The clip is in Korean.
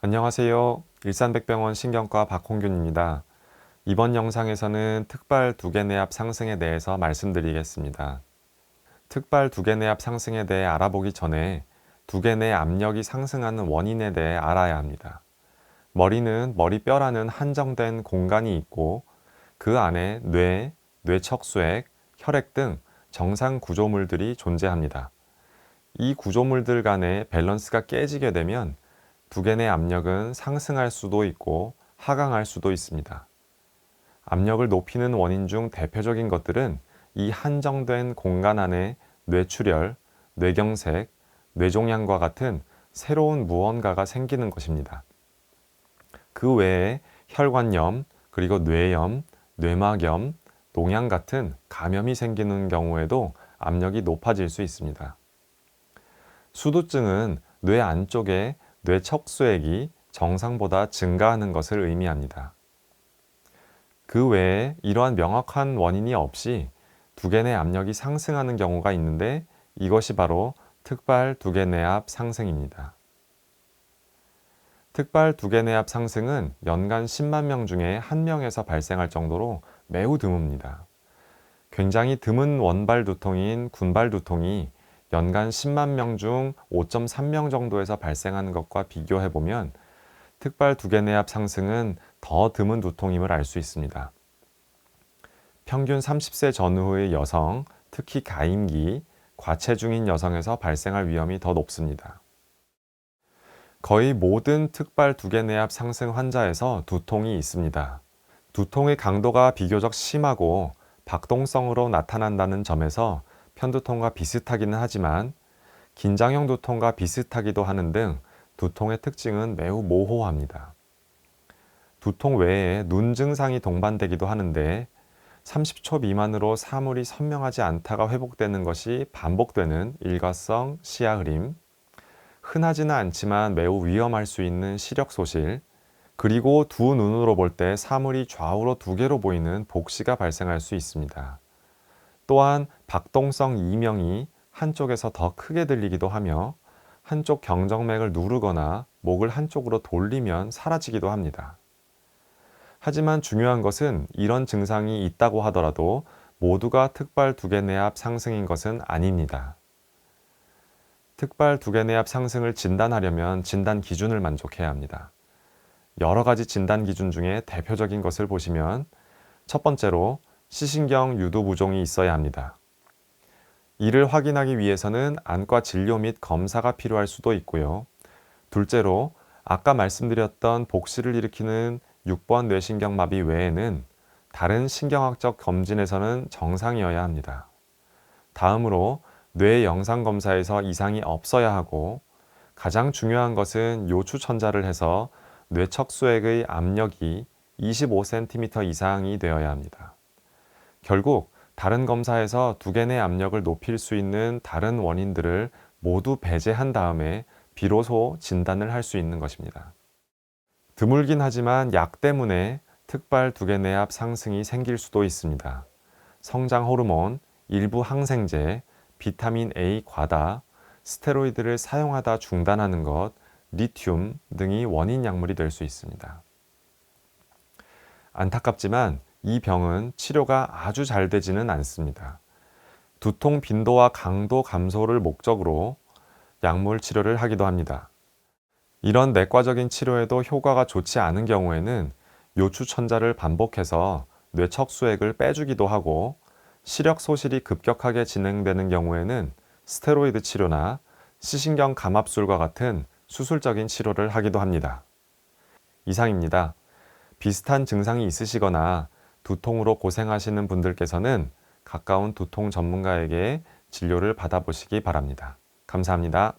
안녕하세요. 일산백병원 신경과 박홍균입니다. 이번 영상에서는 특발 두개내압 상승에 대해서 말씀드리겠습니다. 특발 두개내압 상승에 대해 알아보기 전에 두개내 압력이 상승하는 원인에 대해 알아야 합니다. 머리뼈라는 한정된 공간이 있고 그 안에 뇌, 뇌척수액, 혈액 등 정상 구조물들이 존재합니다. 이 구조물들 간의 밸런스가 깨지게 되면 두개내 압력은 상승할 수도 있고 하강할 수도 있습니다. 압력을 높이는 원인 중 대표적인 것들은 이 한정된 공간 안에 뇌출혈, 뇌경색, 뇌종양과 같은 새로운 무언가가 생기는 것입니다. 그 외에 혈관염, 그리고 뇌염, 뇌막염, 농양 같은 감염이 생기는 경우에도 압력이 높아질 수 있습니다. 수두증은 뇌 안쪽에 뇌척수액이 정상보다 증가하는 것을 의미합니다. 그 외에 이러한 명확한 원인이 없이 두개내 압력이 상승하는 경우가 있는데 이것이 바로 특발 두개내압 상승입니다. 특발 두개내압 상승은 연간 10만 명 중에 1명에서 발생할 정도로 매우 드뭅니다. 굉장히 드문 원발 두통인 군발 두통이 연간 10만 명 중 5.3명 정도에서 발생하는 것과 비교해 보면 특발 두개내압 상승은 더 드문 두통임을 알 수 있습니다. 평균 30세 전후의 여성, 특히 가임기, 과체중인 여성에서 발생할 위험이 더 높습니다. 거의 모든 특발 두개내압 상승 환자에서 두통이 있습니다. 두통의 강도가 비교적 심하고 박동성으로 나타난다는 점에서 편두통과 비슷하기는 하지만 긴장형 두통과 비슷하기도 하는 등 두통의 특징은 매우 모호합니다. 두통 외에 눈 증상이 동반되기도 하는데 30초 미만으로 사물이 선명하지 않다가 회복되는 것이 반복되는 일과성 시야 흐림, 흔하지는 않지만 매우 위험할 수 있는 시력 소실, 그리고 두 눈으로 볼 때 사물이 좌우로 두 개로 보이는 복시가 발생할 수 있습니다. 또한 박동성 이명이 한쪽에서 더 크게 들리기도 하며 한쪽 경정맥을 누르거나 목을 한쪽으로 돌리면 사라지기도 합니다. 하지만 중요한 것은 이런 증상이 있다고 하더라도 모두가 특발 두개내압 상승인 것은 아닙니다. 특발 두개내압 상승을 진단하려면 진단 기준을 만족해야 합니다. 여러 가지 진단 기준 중에 대표적인 것을 보시면 첫 번째로 시신경 유두 부종이 있어야 합니다. 이를 확인하기 위해서는 안과 진료 및 검사가 필요할 수도 있고요. 둘째로 아까 말씀드렸던 복시를 일으키는 6번 뇌신경마비 외에는 다른 신경학적 검진에서는 정상이어야 합니다. 다음으로 뇌 영상 검사에서 이상이 없어야 하고 가장 중요한 것은 요추천자를 해서 뇌척수액의 압력이 25cm 이상이 되어야 합니다. 결국 다른 검사에서 두개내 압력을 높일 수 있는 다른 원인들을 모두 배제한 다음에 비로소 진단을 할 수 있는 것입니다. 드물긴 하지만 약 때문에 특발 두개내압 상승이 생길 수도 있습니다. 성장 호르몬, 일부 항생제, 비타민 A 과다, 스테로이드를 사용하다 중단하는 것, 리튬 등이 원인 약물이 될 수 있습니다. 안타깝지만 이 병은 치료가 아주 잘 되지는 않습니다. 두통 빈도와 강도 감소를 목적으로 약물 치료를 하기도 합니다. 이런 내과적인 치료에도 효과가 좋지 않은 경우에는 요추천자를 반복해서 뇌척수액을 빼주기도 하고 시력 소실이 급격하게 진행되는 경우에는 스테로이드 치료나 시신경 감압술과 같은 수술적인 치료를 하기도 합니다. 이상입니다. 비슷한 증상이 있으시거나 두통으로 고생하시는 분들께서는 가까운 두통 전문가에게 진료를 받아보시기 바랍니다. 감사합니다.